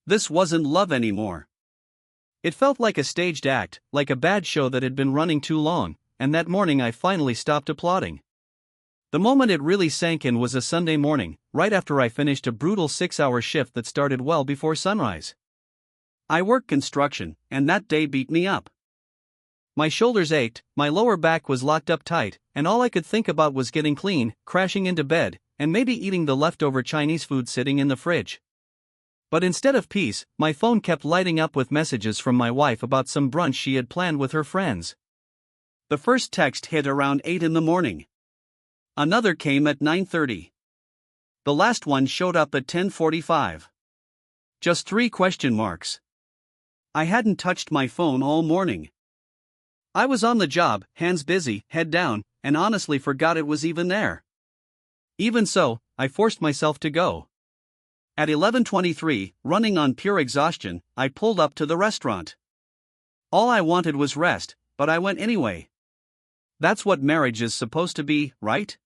This wasn't love anymore. It felt like a staged act, like a bad show that had been running too long, and that morning I finally stopped applauding. The moment it really sank in was a Sunday morning, right after I finished a brutal 6-hour shift that started well before sunrise. I work construction, and that day beat me up. My shoulders ached, my lower back was locked up tight, and all I could think about was getting clean, crashing into bed, and maybe eating the leftover Chinese food sitting in the fridge. But instead of peace, my phone kept lighting up with messages from my wife about some brunch she had planned with her friends. The first text hit around 8 in the morning. Another came at 9:30. The last one showed up at 10:45. Just 3 question marks. I hadn't touched my phone all morning. I was on the job, hands busy, head down, and honestly forgot it was even there. Even so, I forced myself to go. At 11:23, running on pure exhaustion, I pulled up to the restaurant. All I wanted was rest, but I went anyway. That's what marriage is supposed to be, right?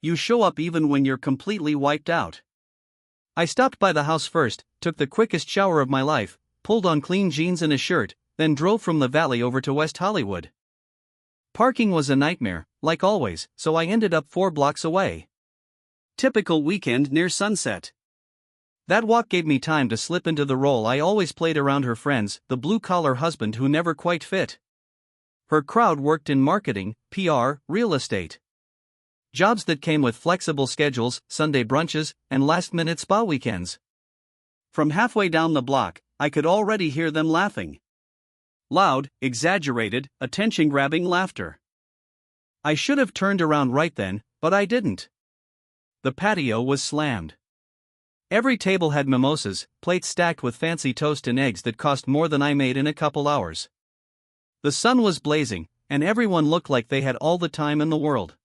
You show up even when you're completely wiped out. I stopped by the house first, took the quickest shower of my life, pulled on clean jeans and a shirt, then drove from the valley over to West Hollywood. Parking was a nightmare, like always, so I ended up 4 blocks away. Typical weekend near sunset. That walk gave me time to slip into the role I always played around her friends, the blue-collar husband who never quite fit. Her crowd worked in marketing, PR, real estate. Jobs that came with flexible schedules, Sunday brunches, and last-minute spa weekends. From halfway down the block, I could already hear them laughing. Loud, exaggerated, attention-grabbing laughter. I should have turned around right then, but I didn't. The patio was slammed. Every table had mimosas, plates stacked with fancy toast and eggs that cost more than I made in a couple hours. The sun was blazing, and everyone looked like they had all the time in the world.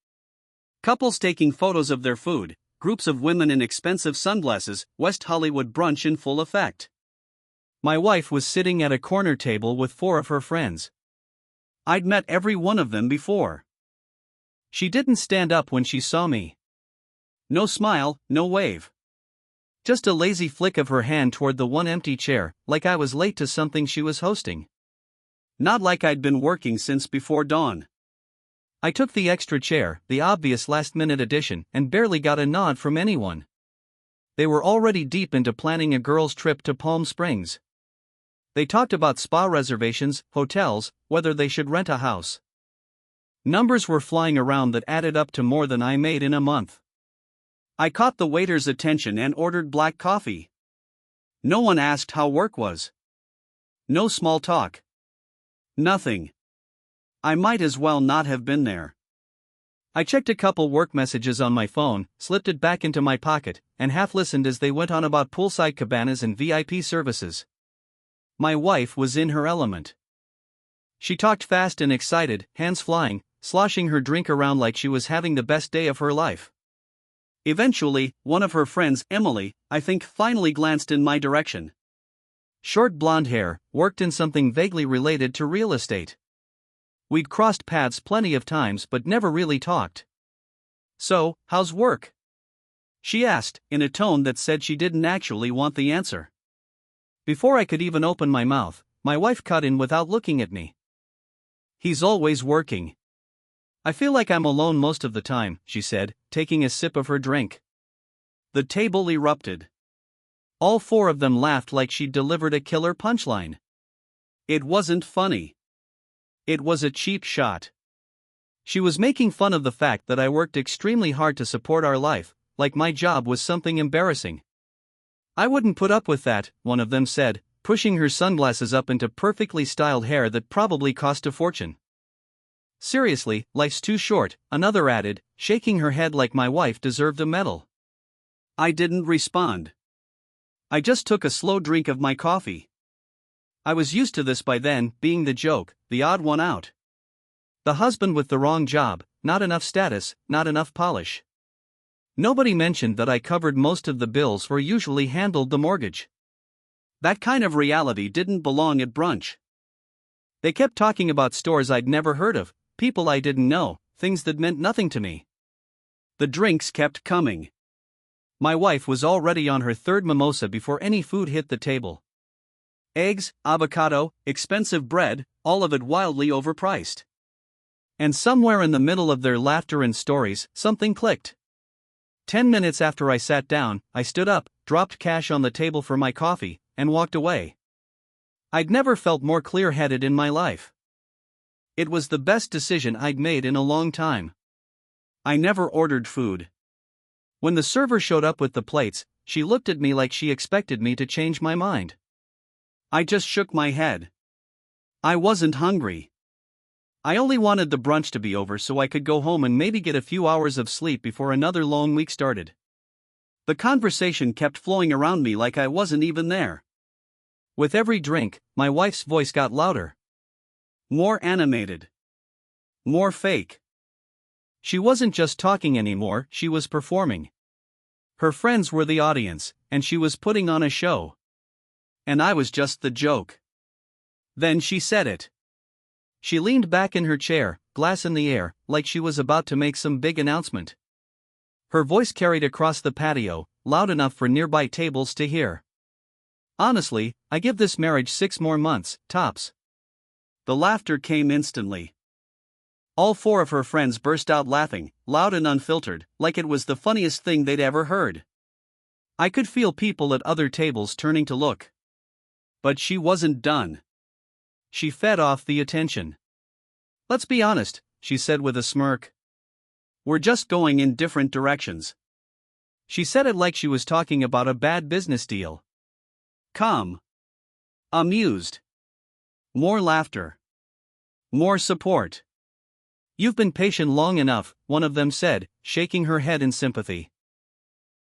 Couples taking photos of their food, groups of women in expensive sunglasses, West Hollywood brunch in full effect. My wife was sitting at a corner table with 4 of her friends. I'd met every one of them before. She didn't stand up when she saw me. No smile, no wave. Just a lazy flick of her hand toward the one empty chair, like I was late to something she was hosting. Not like I'd been working since before dawn. I took the extra chair, the obvious last-minute addition, and barely got a nod from anyone. They were already deep into planning a girls' trip to Palm Springs. They talked about spa reservations, hotels, whether they should rent a house. Numbers were flying around that added up to more than I made in a month. I caught the waiter's attention and ordered black coffee. No one asked how work was. No small talk. Nothing. I might as well not have been there. I checked a couple work messages on my phone, slipped it back into my pocket, and half listened as they went on about poolside cabanas and VIP services. My wife was in her element. She talked fast and excited, hands flying, sloshing her drink around like she was having the best day of her life. Eventually, one of her friends, Emily, I think, finally glanced in my direction. Short blonde hair, worked in something vaguely related to real estate. We'd crossed paths plenty of times but never really talked. "So, how's work?" she asked, in a tone that said she didn't actually want the answer. Before I could even open my mouth, my wife cut in without looking at me. "He's always working. I feel like I'm alone most of the time," she said, taking a sip of her drink. The table erupted. All 4 of them laughed like she'd delivered a killer punchline. It wasn't funny. It was a cheap shot. She was making fun of the fact that I worked extremely hard to support our life, like my job was something embarrassing. "I wouldn't put up with that," one of them said, pushing her sunglasses up into perfectly styled hair that probably cost a fortune. "Seriously, life's too short," another added, shaking her head like my wife deserved a medal. I didn't respond. I just took a slow drink of my coffee. I was used to this by then, being the joke, the odd one out. The husband with the wrong job, not enough status, not enough polish. Nobody mentioned that I covered most of the bills or usually handled the mortgage. That kind of reality didn't belong at brunch. They kept talking about stores I'd never heard of, people I didn't know, things that meant nothing to me. The drinks kept coming. My wife was already on her third mimosa before any food hit the table. Eggs, avocado, expensive bread, all of it wildly overpriced. And somewhere in the middle of their laughter and stories, something clicked. 10 minutes after I sat down, I stood up, dropped cash on the table for my coffee, and walked away. I'd never felt more clear-headed in my life. It was the best decision I'd made in a long time. I never ordered food. When the server showed up with the plates, she looked at me like she expected me to change my mind. I just shook my head. I wasn't hungry. I only wanted the brunch to be over so I could go home and maybe get a few hours of sleep before another long week started. The conversation kept flowing around me like I wasn't even there. With every drink, my wife's voice got louder. More animated. More fake. She wasn't just talking anymore, she was performing. Her friends were the audience, and she was putting on a show. And I was just the joke. Then she said it. She leaned back in her chair, glass in the air, like she was about to make some big announcement. Her voice carried across the patio, loud enough for nearby tables to hear. Honestly, I give this marriage 6 more months, tops. The laughter came instantly. All 4 of her friends burst out laughing, loud and unfiltered, like it was the funniest thing they'd ever heard. I could feel people at other tables turning to look. But she wasn't done. She fed off the attention. Let's be honest, she said with a smirk. We're just going in different directions. She said it like she was talking about a bad business deal. Calm. Amused. More laughter. More support. You've been patient long enough, one of them said, shaking her head in sympathy.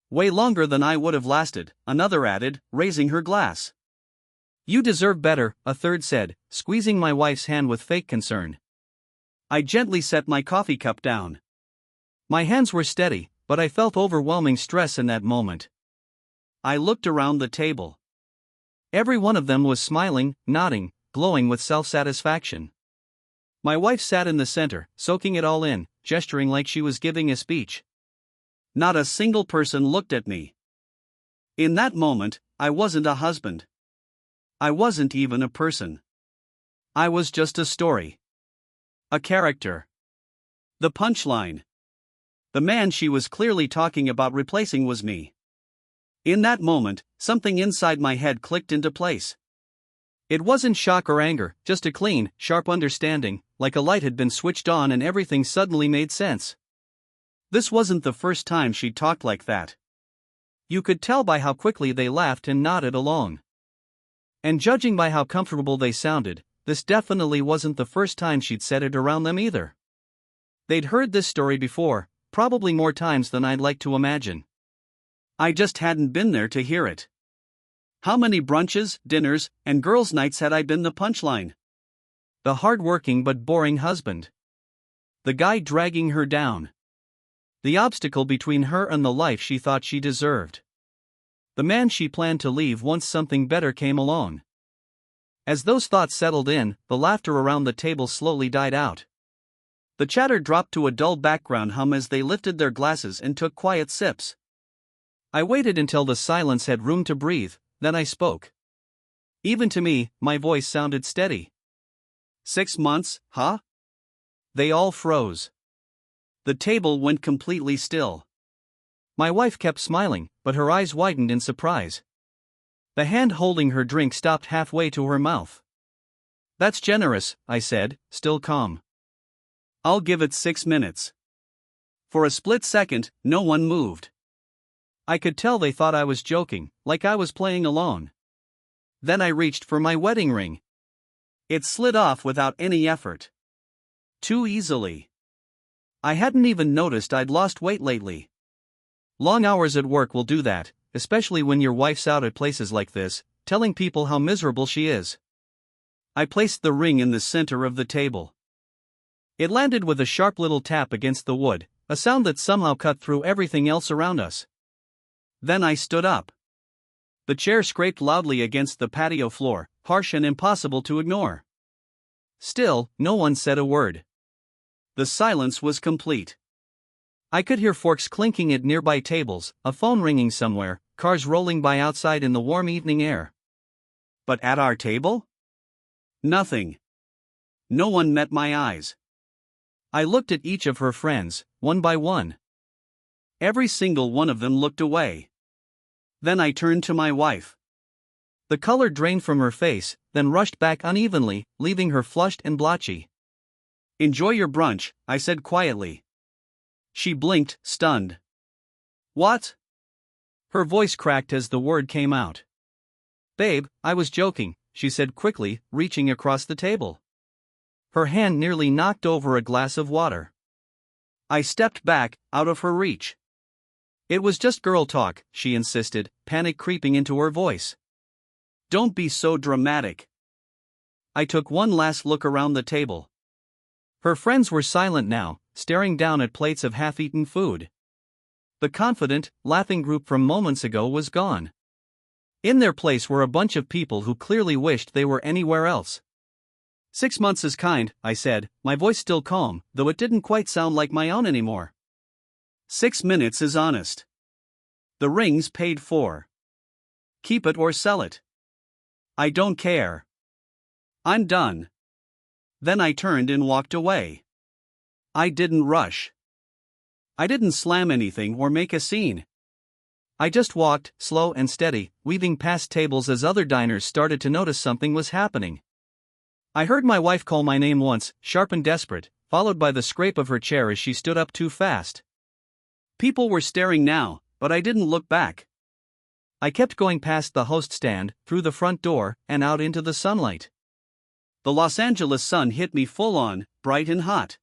Way longer than I would have lasted, another added, raising her glass. You deserve better, a third said, squeezing my wife's hand with fake concern. I gently set my coffee cup down. My hands were steady, but I felt overwhelming stress in that moment. I looked around the table. Every one of them was smiling, nodding, glowing with self-satisfaction. My wife sat in the center, soaking it all in, gesturing like she was giving a speech. Not a single person looked at me. In that moment, I wasn't a husband. I wasn't even a person. I was just a story. A character. The punchline. The man she was clearly talking about replacing was me. In that moment, something inside my head clicked into place. It wasn't shock or anger, just a clean, sharp understanding, like a light had been switched on and everything suddenly made sense. This wasn't the first time she'd talked like that. You could tell by how quickly they laughed and nodded along. And judging by how comfortable they sounded, this definitely wasn't the first time she'd said it around them either. They'd heard this story before, probably more times than I'd like to imagine. I just hadn't been there to hear it. How many brunches, dinners, and girls' nights had I been the punchline? The hard-working but boring husband. The guy dragging her down. The obstacle between her and the life she thought she deserved. The man she planned to leave once something better came along. As those thoughts settled in, the laughter around the table slowly died out. The chatter dropped to a dull background hum as they lifted their glasses and took quiet sips. I waited until the silence had room to breathe, then I spoke. Even to me, my voice sounded steady. 6 months, huh? They all froze. The table went completely still. My wife kept smiling, but her eyes widened in surprise. The hand holding her drink stopped halfway to her mouth. That's generous, I said, still calm. I'll give it 6 minutes. For a split second, no one moved. I could tell they thought I was joking, like I was playing along. Then I reached for my wedding ring. It slid off without any effort. Too easily. I hadn't even noticed I'd lost weight lately. Long hours at work will do that, especially when your wife's out at places like this, telling people how miserable she is. I placed the ring in the center of the table. It landed with a sharp little tap against the wood, a sound that somehow cut through everything else around us. Then I stood up. The chair scraped loudly against the patio floor, harsh and impossible to ignore. Still, no one said a word. The silence was complete. I could hear forks clinking at nearby tables, a phone ringing somewhere, cars rolling by outside in the warm evening air. But at our table? Nothing. No one met my eyes. I looked at each of her friends, one by one. Every single one of them looked away. Then I turned to my wife. The color drained from her face, then rushed back unevenly, leaving her flushed and blotchy. "Enjoy your brunch," I said quietly. She blinked, stunned. "What?" Her voice cracked as the word came out. "Babe, I was joking," she said quickly, reaching across the table. Her hand nearly knocked over a glass of water. I stepped back, out of her reach. "It was just girl talk," she insisted, panic creeping into her voice. "Don't be so dramatic." I took one last look around the table. Her friends were silent now, staring down at plates of half-eaten food. The confident, laughing group from moments ago was gone. In their place were a bunch of people who clearly wished they were anywhere else. "6 months is kind," I said, my voice still calm, though it didn't quite sound like my own anymore. 6 minutes is honest. The ring's paid for. Keep it or sell it. I don't care. I'm done. Then I turned and walked away. I didn't rush. I didn't slam anything or make a scene. I just walked, slow and steady, weaving past tables as other diners started to notice something was happening. I heard my wife call my name once, sharp and desperate, followed by the scrape of her chair as she stood up too fast. People were staring now, but I didn't look back. I kept going past the host stand, through the front door, and out into the sunlight. The Los Angeles sun hit me full on, bright and hot.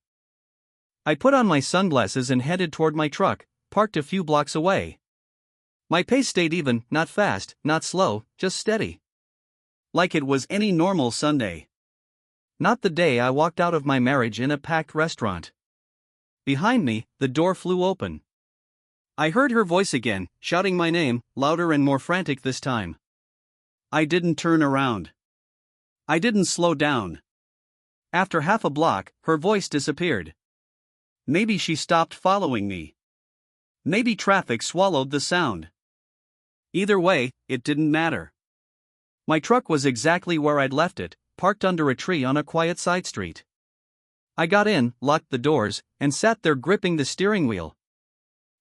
I put on my sunglasses and headed toward my truck, parked a few blocks away. My pace stayed even, not fast, not slow, just steady. Like it was any normal Sunday. Not the day I walked out of my marriage in a packed restaurant. Behind me, the door flew open. I heard her voice again, shouting my name, louder and more frantic this time. I didn't turn around. I didn't slow down. After half a block, her voice disappeared. Maybe she stopped following me. Maybe traffic swallowed the sound. Either way, it didn't matter. My truck was exactly where I'd left it, parked under a tree on a quiet side street. I got in, locked the doors, and sat there gripping the steering wheel.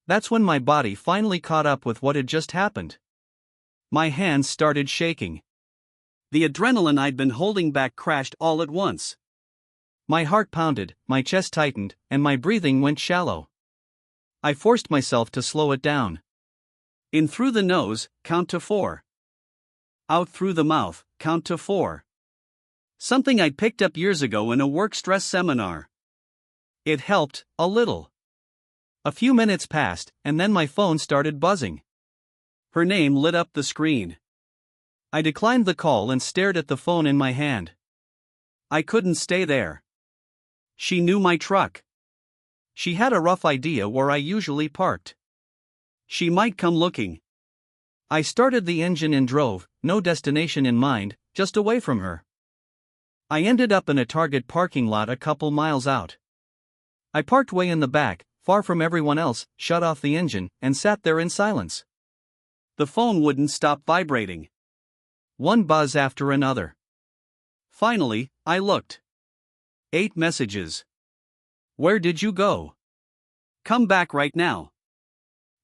That's when my body finally caught up with what had just happened. My hands started shaking. The adrenaline I'd been holding back crashed all at once. My heart pounded, my chest tightened, and my breathing went shallow. I forced myself to slow it down. In through the nose, count to 4. Out through the mouth, count to 4. Something I'd picked up years ago in a work stress seminar. It helped, a little. A few minutes passed, and then my phone started buzzing. Her name lit up the screen. I declined the call and stared at the phone in my hand. I couldn't stay there. She knew my truck. She had a rough idea where I usually parked. She might come looking. I started the engine and drove, no destination in mind, just away from her. I ended up in a Target parking lot a couple miles out. I parked way in the back, far from everyone else, shut off the engine, and sat there in silence. The phone wouldn't stop vibrating. One buzz after another. Finally, I looked. 8 messages. Where did you go? Come back right now.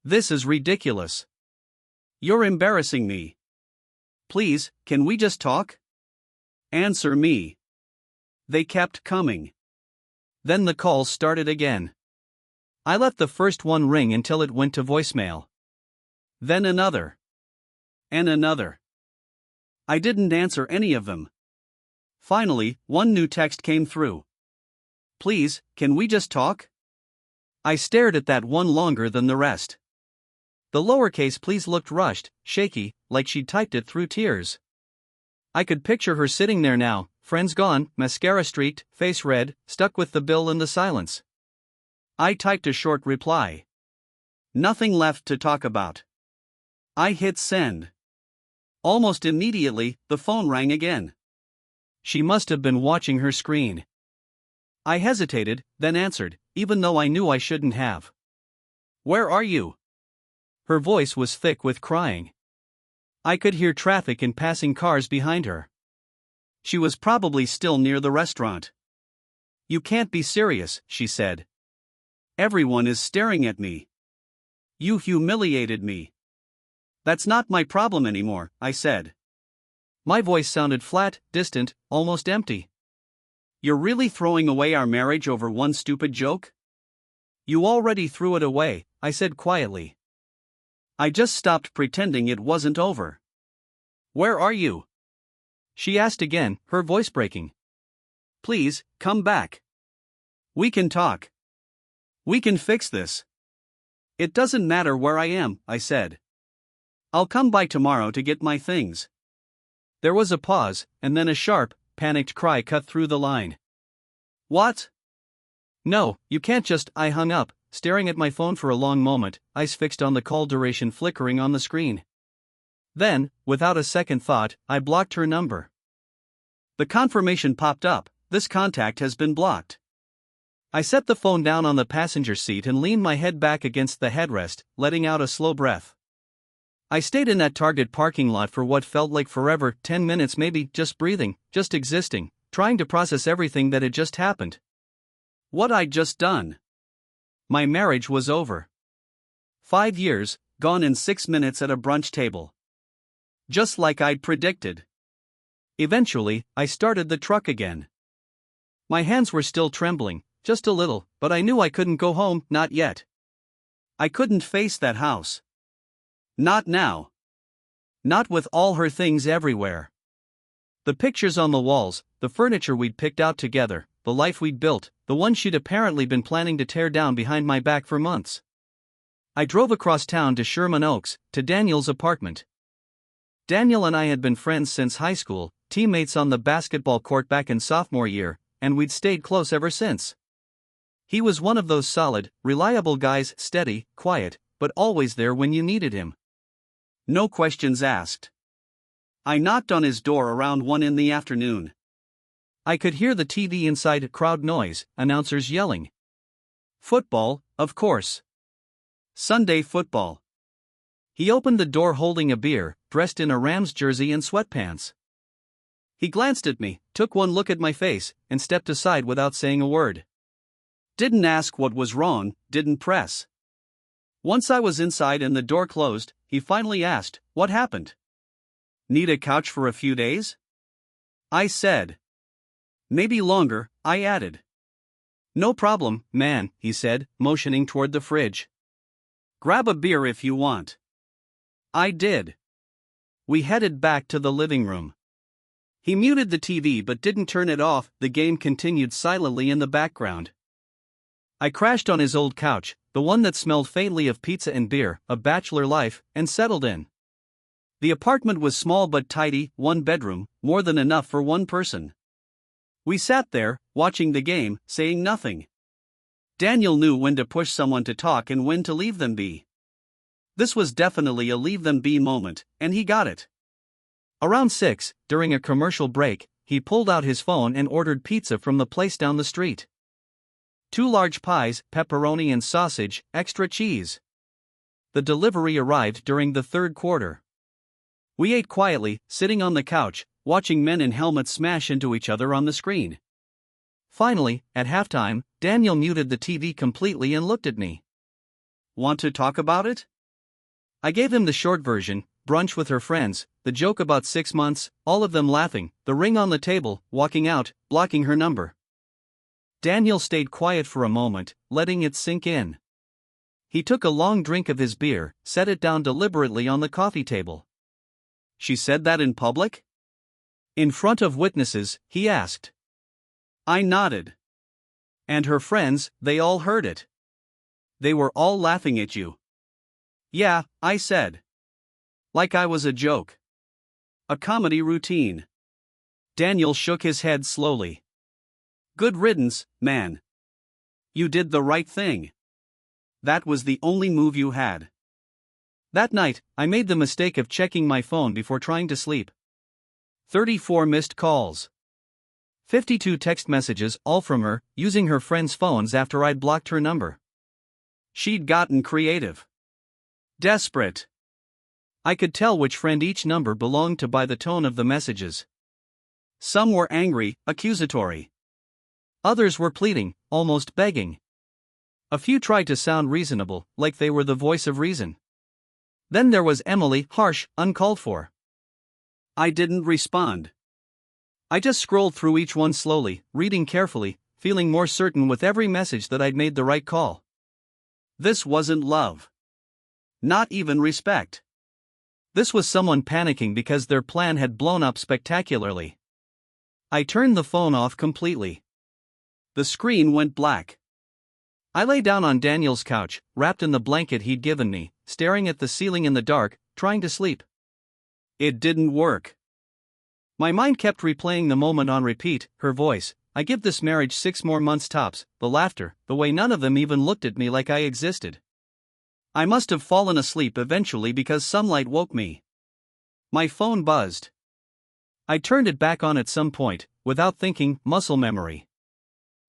This is ridiculous. You're embarrassing me. Please, can we just talk? Answer me. They kept coming. Then the calls started again. I let the first one ring until it went to voicemail. Then another. And another. I didn't answer any of them. Finally, one new text came through. Please, can we just talk? I stared at that one longer than the rest. The lowercase please looked rushed, shaky, like she'd typed it through tears. I could picture her sitting there now, friends gone, mascara streaked, face red, stuck with the bill and the silence. I typed a short reply. Nothing left to talk about. I hit send. Almost immediately, the phone rang again. She must have been watching her screen. I hesitated, then answered, even though I knew I shouldn't have. Where are you? Her voice was thick with crying. I could hear traffic and passing cars behind her. She was probably still near the restaurant. You can't be serious, she said. Everyone is staring at me. You humiliated me. That's not my problem anymore, I said. My voice sounded flat, distant, almost empty. You're really throwing away our marriage over one stupid joke? You already threw it away, I said quietly. I just stopped pretending it wasn't over. Where are you? She asked again, her voice breaking. Please, come back. We can talk. We can fix this. It doesn't matter where I am, I said. I'll come by tomorrow to get my things. There was a pause, and then a sharp, panicked cry cut through the line. What? No, you can't just. I hung up, staring at my phone for a long moment, eyes fixed on the call duration flickering on the screen. Then, without a second thought, I blocked her number. The confirmation popped up, this contact has been blocked. I set the phone down on the passenger seat and leaned my head back against the headrest, letting out a slow breath. I stayed in that Target parking lot for what felt like forever, 10 minutes maybe, just breathing, just existing, trying to process everything that had just happened. What I'd just done. My marriage was over. 5 years, gone in 6 minutes at a brunch table. Just like I'd predicted. Eventually, I started the truck again. My hands were still trembling, just a little, but I knew I couldn't go home, not yet. I couldn't face that house. Not now. Not with all her things everywhere. The pictures on the walls, the furniture we'd picked out together, the life we'd built, the one she'd apparently been planning to tear down behind my back for months. I drove across town to Sherman Oaks, to Daniel's apartment. Daniel and I had been friends since high school, teammates on the basketball court back in sophomore year, and we'd stayed close ever since. He was one of those solid, reliable guys, steady, quiet, but always there when you needed him. No questions asked. I knocked on his door around 1 p.m. I could hear the TV inside, crowd noise, announcers yelling. Football, of course. Sunday football. He opened the door holding a beer, dressed in a Rams jersey and sweatpants. He glanced at me, took one look at my face, and stepped aside without saying a word. Didn't ask what was wrong, didn't press. Once I was inside and the door closed, he finally asked, "What happened? Need a couch for a few days?" I said. Maybe longer, I added. No problem, man, he said, motioning toward the fridge. Grab a beer if you want. I did. We headed back to the living room. He muted the TV but didn't turn it off, the game continued silently in the background. I crashed on his old couch, the one that smelled faintly of pizza and beer, a bachelor life, and settled in. The apartment was small but tidy, 1 bedroom, more than enough for one person. We sat there, watching the game, saying nothing. Daniel knew when to push someone to talk and when to leave them be. This was definitely a leave them be moment, and he got it. Around 6, during a commercial break, he pulled out his phone and ordered pizza from the place down the street. 2 large pies, pepperoni and sausage, extra cheese. The delivery arrived during the 3rd quarter. We ate quietly, sitting on the couch, watching men in helmets smash into each other on the screen. Finally, at halftime, Daniel muted the TV completely and looked at me. Want to talk about it? I gave him the short version, brunch with her friends, the joke about 6 months, all of them laughing, the ring on the table, walking out, blocking her number. Daniel stayed quiet for a moment, letting it sink in. He took a long drink of his beer, set it down deliberately on the coffee table. She said that in public? In front of witnesses, he asked. I nodded. And her friends, they all heard it. They were all laughing at you. Yeah, I said. Like I was a joke. A comedy routine. Daniel shook his head slowly. Good riddance, man. You did the right thing. That was the only move you had. That night, I made the mistake of checking my phone before trying to sleep. 34 missed calls. 52 text messages, all from her, using her friends' phones after I'd blocked her number. She'd gotten creative. Desperate. I could tell which friend each number belonged to by the tone of the messages. Some were angry, accusatory. Others were pleading, almost begging. A few tried to sound reasonable, like they were the voice of reason. Then there was Emily, harsh, uncalled for. I didn't respond. I just scrolled through each one slowly, reading carefully, feeling more certain with every message that I'd made the right call. This wasn't love. Not even respect. This was someone panicking because their plan had blown up spectacularly. I turned the phone off completely. The screen went black. I lay down on Daniel's couch, wrapped in the blanket he'd given me, staring at the ceiling in the dark, trying to sleep. It didn't work. My mind kept replaying the moment on repeat, her voice, I give this marriage 6 more months tops, the laughter, the way none of them even looked at me like I existed. I must have fallen asleep eventually because sunlight woke me. My phone buzzed. I turned it back on at some point, without thinking, muscle memory.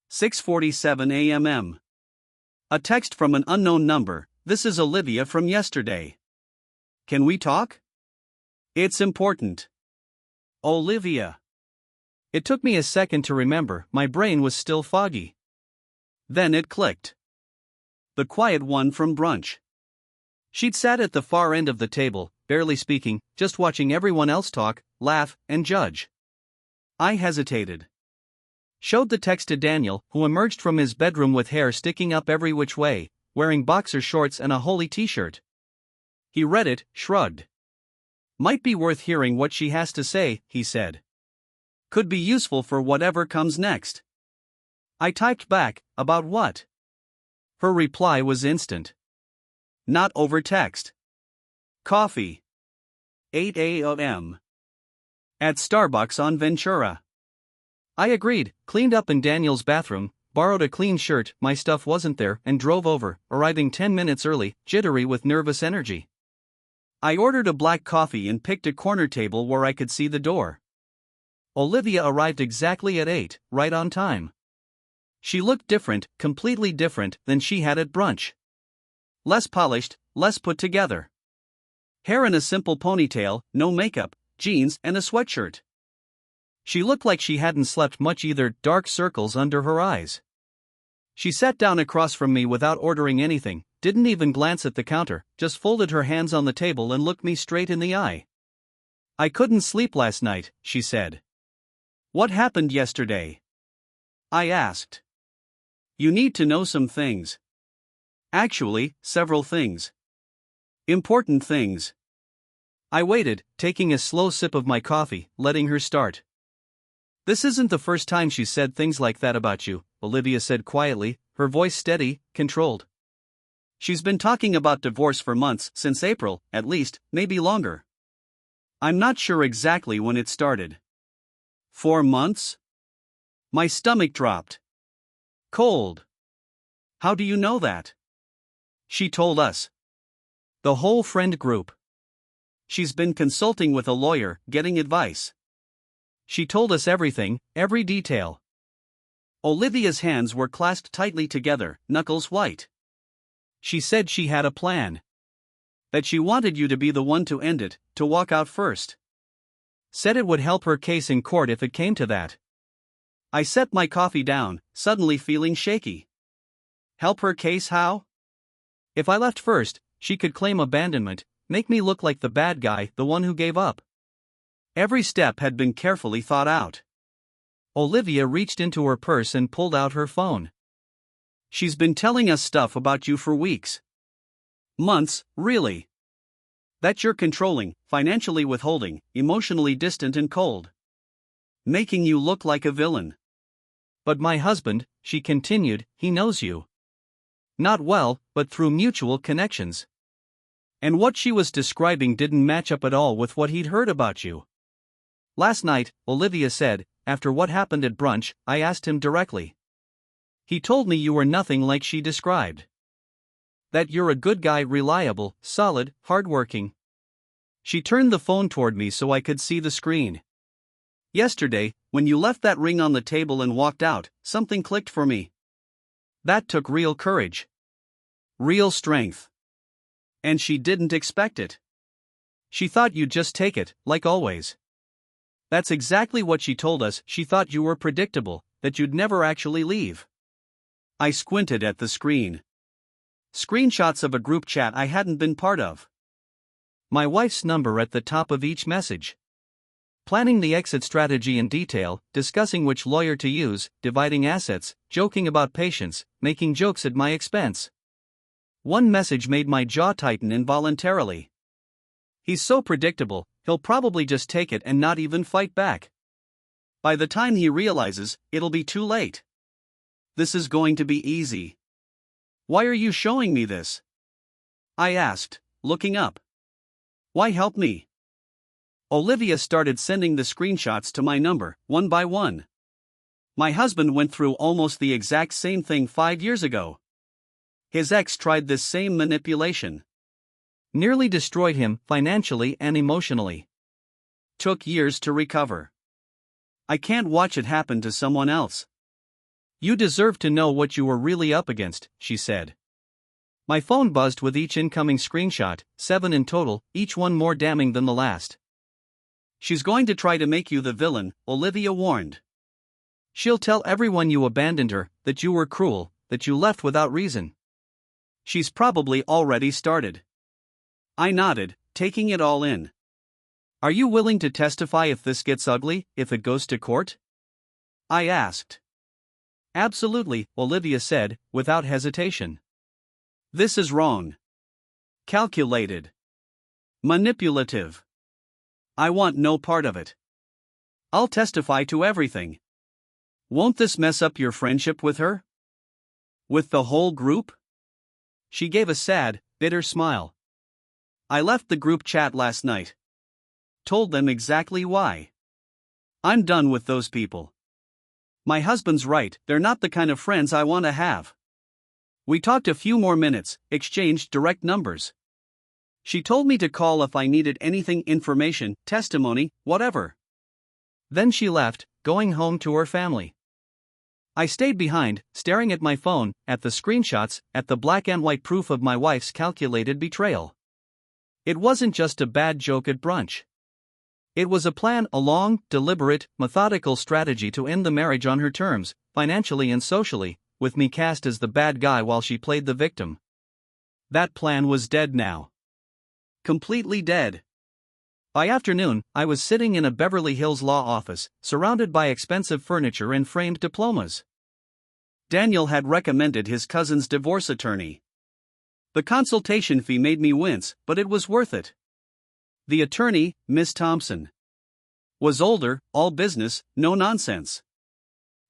6:47 a.m. A text from an unknown number, this is Olivia from yesterday. Can we talk? It's important. Olivia. It took me a second to remember, my brain was still foggy. Then it clicked. The quiet one from brunch. She'd sat at the far end of the table, barely speaking, just watching everyone else talk, laugh, and judge. I hesitated. Showed the text to Daniel, who emerged from his bedroom with hair sticking up every which way, wearing boxer shorts and a holy t-shirt. He read it, shrugged. Might be worth hearing what she has to say, he said. Could be useful for whatever comes next. I typed back, about what? Her reply was instant. Not over text. Coffee. 8 a.m. At Starbucks on Ventura. I agreed, cleaned up in Daniel's bathroom, borrowed a clean shirt, my stuff wasn't there, and drove over, arriving 10 minutes early, jittery with nervous energy. I ordered a black coffee and picked a corner table where I could see the door. Olivia arrived exactly at 8, right on time. She looked different, completely different, than she had at brunch. Less polished, less put together. Hair in a simple ponytail, no makeup, jeans and a sweatshirt. She looked like she hadn't slept much either, dark circles under her eyes. She sat down across from me without ordering anything, didn't even glance at the counter, just folded her hands on the table and looked me straight in the eye. I couldn't sleep last night, she said. What happened yesterday? I asked. You need to know some things. Actually, several things. Important things. I waited, taking a slow sip of my coffee, letting her start. This isn't the first time she's said things like that about you, Olivia said quietly, her voice steady, controlled. She's been talking about divorce for months, since April, at least, maybe longer. I'm not sure exactly when it started. 4 months? My stomach dropped. Cold. How do you know that? She told us. The whole friend group. She's been consulting with a lawyer, getting advice. She told us everything, every detail. Olivia's hands were clasped tightly together, knuckles white. She said she had a plan. That she wanted you to be the one to end it, to walk out first. Said it would help her case in court if it came to that. I set my coffee down, suddenly feeling shaky. Help her case how? If I left first, she could claim abandonment, make me look like the bad guy, the one who gave up. Every step had been carefully thought out. Olivia reached into her purse and pulled out her phone. She's been telling us stuff about you for weeks. Months, really. That you're controlling, financially withholding, emotionally distant and cold. Making you look like a villain. But my husband, she continued, he knows you. Not well, but through mutual connections. And what she was describing didn't match up at all with what he'd heard about you. Last night, Olivia said, after what happened at brunch, I asked him directly. He told me you were nothing like she described. That you're a good guy, reliable, solid, hardworking. She turned the phone toward me so I could see the screen. Yesterday, when you left that ring on the table and walked out, something clicked for me. That took real courage. Real strength. And she didn't expect it. She thought you'd just take it, like always. That's exactly what she told us. She thought you were predictable, that you'd never actually leave. I squinted at the screen. Screenshots of a group chat I hadn't been part of. My wife's number at the top of each message. Planning the exit strategy in detail, discussing which lawyer to use, dividing assets, joking about patience, making jokes at my expense. One message made my jaw tighten involuntarily. He's so predictable, he'll probably just take it and not even fight back. By the time he realizes, it'll be too late. This is going to be easy. Why are you showing me this? I asked, looking up. Why help me? Olivia started sending the screenshots to my number, one by one. My husband went through almost the exact same thing 5 years ago. His ex tried this same manipulation. Nearly destroyed him financially and emotionally. Took years to recover. I can't watch it happen to someone else. You deserve to know what you were really up against, she said. My phone buzzed with each incoming screenshot, 7 in total, each one more damning than the last. She's going to try to make you the villain, Olivia warned. She'll tell everyone you abandoned her, that you were cruel, that you left without reason. She's probably already started. I nodded, taking it all in. Are you willing to testify if this gets ugly, if it goes to court? I asked. Absolutely, Olivia said, without hesitation. This is wrong. Calculated. Manipulative. I want no part of it. I'll testify to everything. Won't this mess up your friendship with her? With the whole group? She gave a sad, bitter smile. I left the group chat last night. Told them exactly why. I'm done with those people. My husband's right, they're not the kind of friends I want to have. We talked a few more minutes, exchanged direct numbers. She told me to call if I needed anything, information, testimony, whatever. Then she left, going home to her family. I stayed behind, staring at my phone, at the screenshots, at the black and white proof of my wife's calculated betrayal. It wasn't just a bad joke at brunch. It was a plan, a long, deliberate, methodical strategy to end the marriage on her terms, financially and socially, with me cast as the bad guy while she played the victim. That plan was dead now. Completely dead. By afternoon, I was sitting in a Beverly Hills law office, surrounded by expensive furniture and framed diplomas. Daniel had recommended his cousin's divorce attorney. The consultation fee made me wince, but it was worth it. The attorney, Miss Thompson, was older, all business, no nonsense.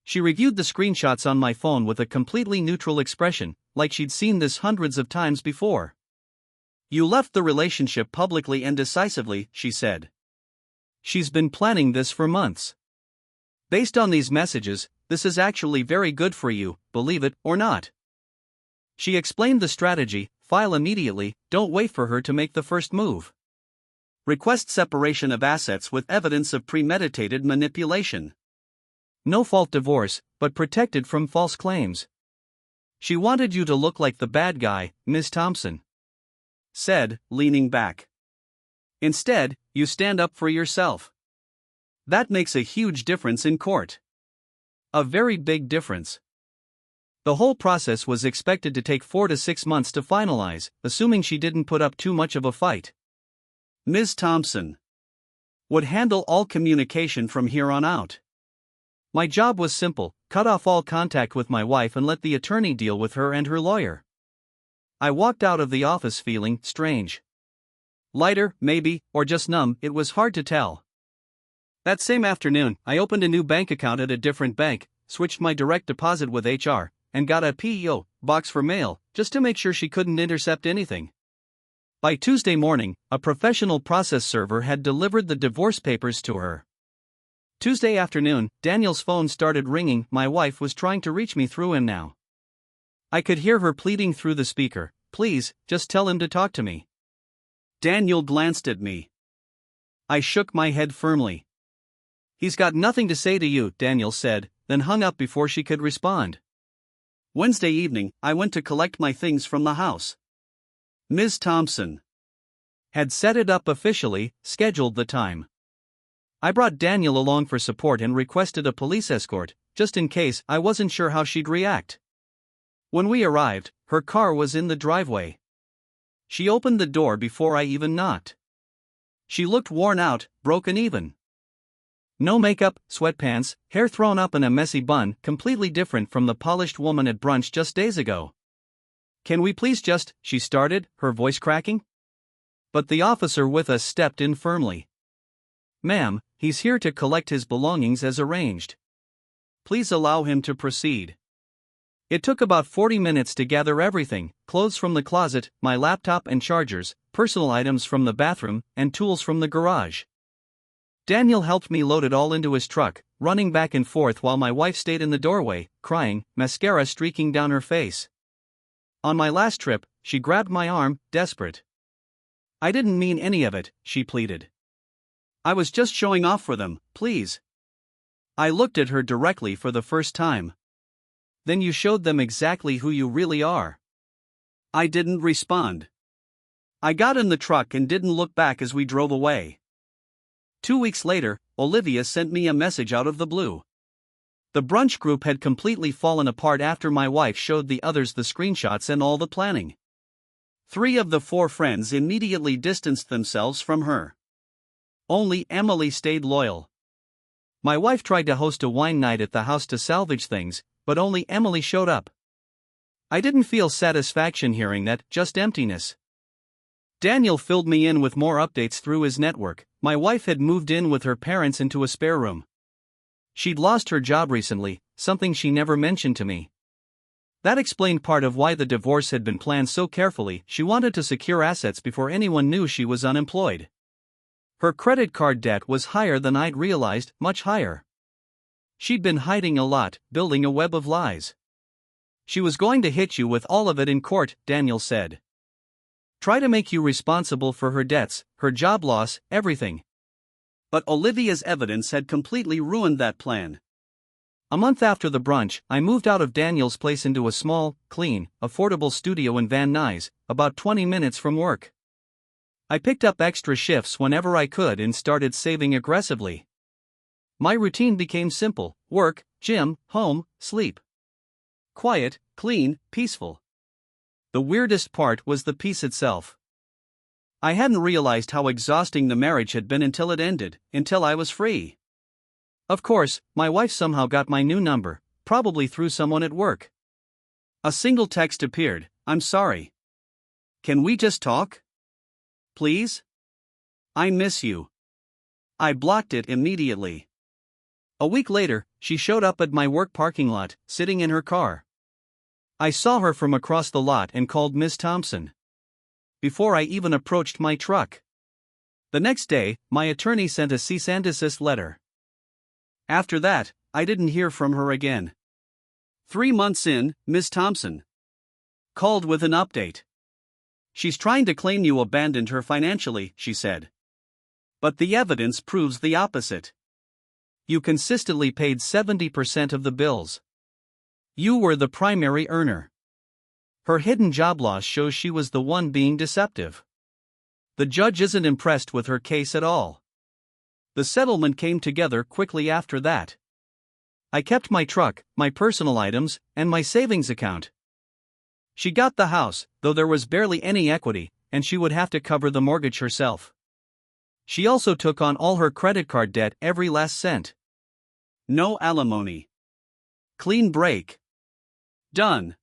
She reviewed the screenshots on my phone with a completely neutral expression, like she'd seen this hundreds of times before. You left the relationship publicly and decisively, she said. She's been planning this for months. Based on these messages, this is actually very good for you, believe it or not. She explained the strategy: file immediately, don't wait for her to make the first move. Request separation of assets with evidence of premeditated manipulation. No-fault divorce, but protected from false claims. She wanted you to look like the bad guy, Miss Thompson said, leaning back. Instead, you stand up for yourself. That makes a huge difference in court. A very big difference. The whole process was expected to take 4 to 6 months to finalize, assuming she didn't put up too much of a fight. Ms. Thompson would handle all communication from here on out. My job was simple: cut off all contact with my wife and let the attorney deal with her and her lawyer. I walked out of the office feeling strange. Lighter, maybe, or just numb, it was hard to tell. That same afternoon, I opened a new bank account at a different bank, switched my direct deposit with HR, and got a PO box for mail, just to make sure she couldn't intercept anything. By Tuesday morning, a professional process server had delivered the divorce papers to her. Tuesday afternoon, Daniel's phone started ringing. My wife was trying to reach me through him now. I could hear her pleading through the speaker, "Please, just tell him to talk to me." Daniel glanced at me. I shook my head firmly. "He's got nothing to say to you," Daniel said, then hung up before she could respond. Wednesday evening, I went to collect my things from the house. Ms. Thompson had set it up officially, scheduled the time. I brought Daniel along for support and requested a police escort, just in case. I wasn't sure how she'd react. When we arrived, her car was in the driveway. She opened the door before I even knocked. She looked worn out, broken even. No makeup, sweatpants, hair thrown up in a messy bun, completely different from the polished woman at brunch just days ago. "Can we please just," she started, her voice cracking. But the officer with us stepped in firmly. "Ma'am, he's here to collect his belongings as arranged. Please allow him to proceed." It took about 40 minutes to gather everything: clothes from the closet, my laptop and chargers, personal items from the bathroom, and tools from the garage. Daniel helped me load it all into his truck, running back and forth while my wife stayed in the doorway, crying, mascara streaking down her face. On my last trip, she grabbed my arm, desperate. "I didn't mean any of it," she pleaded. "I was just showing off for them, please." I looked at her directly for the first time. "Then you showed them exactly who you really are." I didn't respond. I got in the truck and didn't look back as we drove away. 2 weeks later, Olivia sent me a message out of the blue. The brunch group had completely fallen apart after my wife showed the others the screenshots and all the planning. 3 of the 4 friends immediately distanced themselves from her. Only Emily stayed loyal. My wife tried to host a wine night at the house to salvage things, but only Emily showed up. I didn't feel satisfaction hearing that, just emptiness. Daniel filled me in with more updates through his network. My wife had moved in with her parents into a spare room. She'd lost her job recently, something she never mentioned to me. That explained part of why the divorce had been planned so carefully. She wanted to secure assets before anyone knew she was unemployed. Her credit card debt was higher than I'd realized, much higher. She'd been hiding a lot, building a web of lies. "She was going to hit you with all of it in court," Daniel said. "Try to make you responsible for her debts, her job loss, everything." But Olivia's evidence had completely ruined that plan. A month after the brunch, I moved out of Daniel's place into a small, clean, affordable studio in Van Nuys, about 20 minutes from work. I picked up extra shifts whenever I could and started saving aggressively. My routine became simple: work, gym, home, sleep. Quiet, clean, peaceful. The weirdest part was the peace itself. I hadn't realized how exhausting the marriage had been until it ended, until I was free. Of course, my wife somehow got my new number, probably through someone at work. A single text appeared: "I'm sorry. Can we just talk? Please? I miss you." I blocked it immediately. A week later, she showed up at my work parking lot, sitting in her car. I saw her from across the lot and called Ms. Thompson. Before I even approached my truck. The next day, my attorney sent a cease and desist letter. After that, I didn't hear from her again. 3 months in, Ms. Thompson called with an update. "She's trying to claim you abandoned her financially," she said. "But the evidence proves the opposite. You consistently paid 70% of the bills. You were the primary earner." Her hidden job loss shows she was the one being deceptive. The judge isn't impressed with her case at all. The settlement came together quickly after that. I kept my truck, my personal items, and my savings account. She got the house, though there was barely any equity, and she would have to cover the mortgage herself. She also took on all her credit card debt, every last cent. No alimony. Clean break. Done.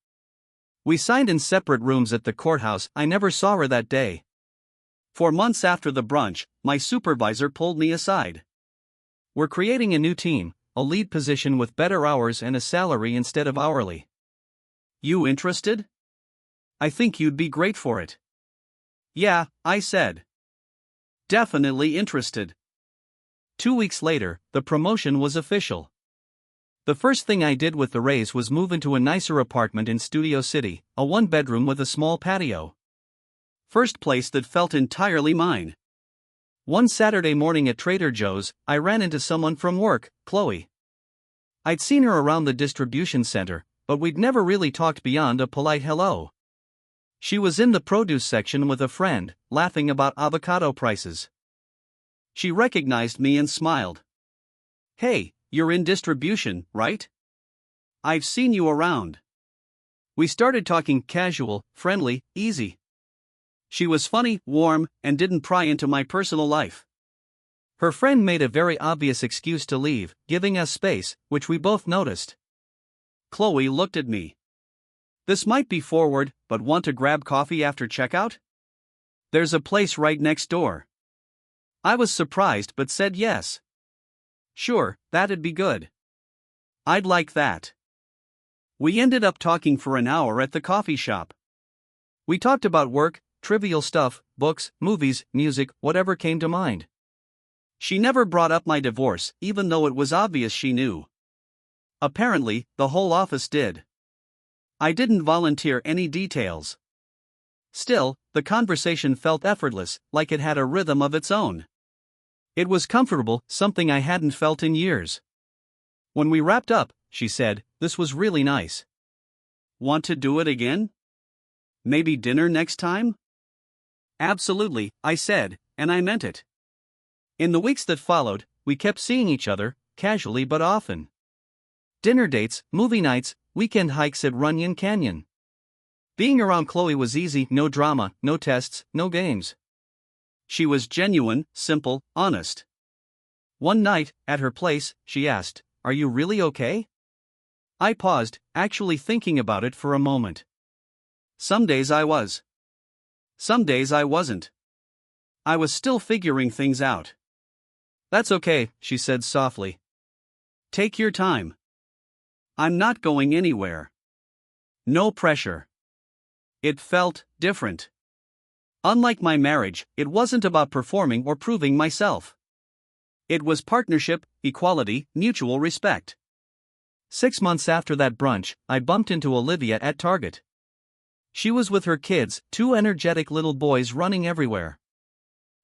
We signed in separate rooms at the courthouse. I never saw her that day. 4 months after the brunch, my supervisor pulled me aside. "We're creating a new team, a lead position with better hours and a salary instead of hourly. You interested? I think you'd be great for it." "Yeah," I said. "Definitely interested." 2 weeks later, the promotion was official. The first thing I did with the raise was move into a nicer apartment in Studio City, a 1-bedroom with a small patio. First place that felt entirely mine. One Saturday morning at Trader Joe's, I ran into someone from work, Chloe. I'd seen her around the distribution center, but we'd never really talked beyond a polite hello. She was in the produce section with a friend, laughing about avocado prices. She recognized me and smiled. "Hey, you're in distribution, right? I've seen you around." We started talking casual, friendly, easy. She was funny, warm, and didn't pry into my personal life. Her friend made a very obvious excuse to leave, giving us space, which we both noticed. Chloe looked at me. "This might be forward, but want to grab coffee after checkout? There's a place right next door." I was surprised but said yes. "Sure, that'd be good. I'd like that." We ended up talking for an hour at the coffee shop. We talked about work, trivial stuff, books, movies, music, whatever came to mind. She never brought up my divorce, even though it was obvious she knew. Apparently, the whole office did. I didn't volunteer any details. Still, the conversation felt effortless, like it had a rhythm of its own. It was comfortable, something I hadn't felt in years. When we wrapped up, she said, "This was really nice. Want to do it again? Maybe dinner next time?" "Absolutely," I said, and I meant it. In the weeks that followed, we kept seeing each other, casually but often. Dinner dates, movie nights, weekend hikes at Runyon Canyon. Being around Chloe was easy, no drama, no tests, no games. She was genuine, simple, honest. One night, at her place, she asked, "Are you really okay?" I paused, actually thinking about it for a moment. Some days I was. Some days I wasn't. I was still figuring things out. "That's okay," she said softly. "Take your time. I'm not going anywhere." No pressure. It felt different. Unlike my marriage, it wasn't about performing or proving myself. It was partnership, equality, mutual respect. 6 months after that brunch, I bumped into Olivia at Target. She was with her kids, 2 energetic little boys running everywhere.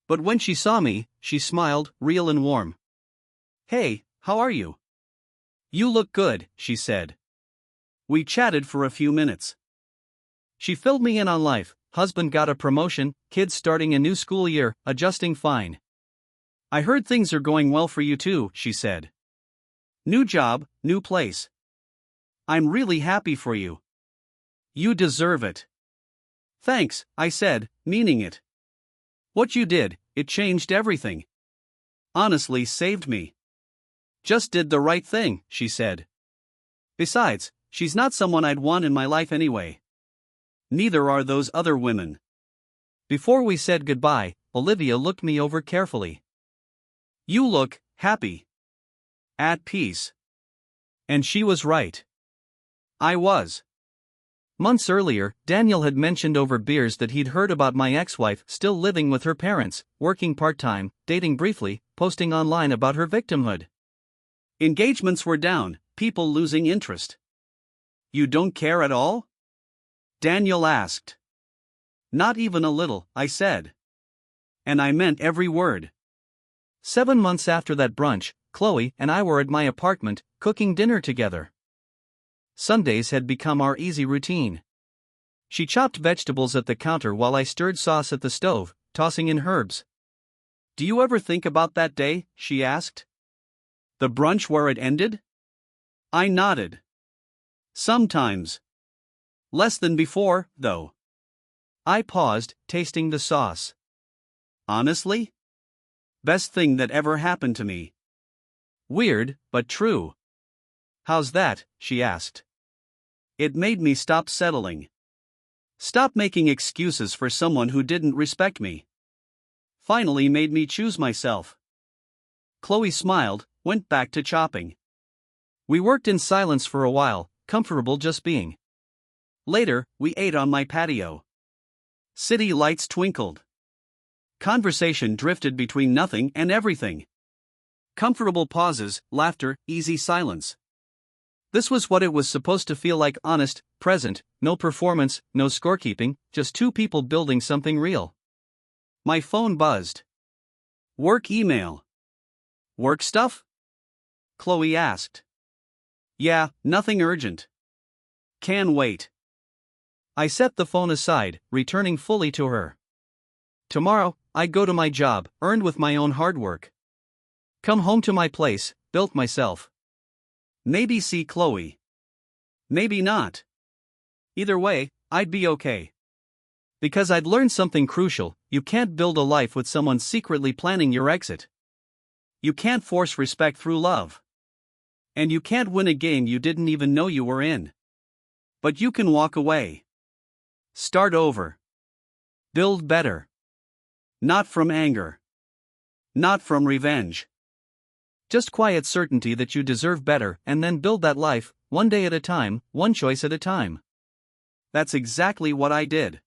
But when she saw me, she smiled, real and warm. "Hey, how are you? You look good," she said. We chatted for a few minutes. She filled me in on life: husband got a promotion, kids starting a new school year, adjusting fine. "I heard things are going well for you too," she said. "New job, new place. I'm really happy for you. You deserve it." "Thanks," I said, meaning it. "What you did, it changed everything. Honestly, saved me." "Just did the right thing," she said. "Besides, she's not someone I'd want in my life anyway. Neither are those other women." Before we said goodbye, Olivia looked me over carefully. "You look happy. At peace." And she was right. I was. Months earlier, Daniel had mentioned over beers that he'd heard about my ex-wife still living with her parents, working part-time, dating briefly, posting online about her victimhood. Engagements were down, people losing interest. "You don't care at all?" Daniel asked. "Not even a little," I said. And I meant every word. 7 months after that brunch, Chloe and I were at my apartment, cooking dinner together. Sundays had become our easy routine. She chopped vegetables at the counter while I stirred sauce at the stove, tossing in herbs. "Do you ever think about that day?" she asked. "The brunch where it ended?" I nodded. "Sometimes. Less than before, though." I paused, tasting the sauce. "Honestly? Best thing that ever happened to me." Weird, but true. "How's that?" she asked. It made me stop settling. Stop making excuses for someone who didn't respect me. Finally made me choose myself. Chloe smiled, went back to chopping. We worked in silence for a while, comfortable just being. Later, we ate on my patio. City lights twinkled. Conversation drifted between nothing and everything. Comfortable pauses, laughter, easy silence. This was what it was supposed to feel like: honest, present, no performance, no scorekeeping, just 2 people building something real. My phone buzzed. "Work email." "Work stuff?" Chloe asked. "Yeah, nothing urgent." Can wait. I set the phone aside, returning fully to her. Tomorrow, I'd go to my job, earned with my own hard work. Come home to my place, built myself. Maybe see Chloe. Maybe not. Either way, I'd be okay. Because I'd learned something crucial: you can't build a life with someone secretly planning your exit. You can't force respect through love. And you can't win a game you didn't even know you were in. But you can walk away. Start over. Build better. Not from anger. Not from revenge. Just quiet certainty that you deserve better, and then build that life, one day at a time, one choice at a time. That's exactly what I did.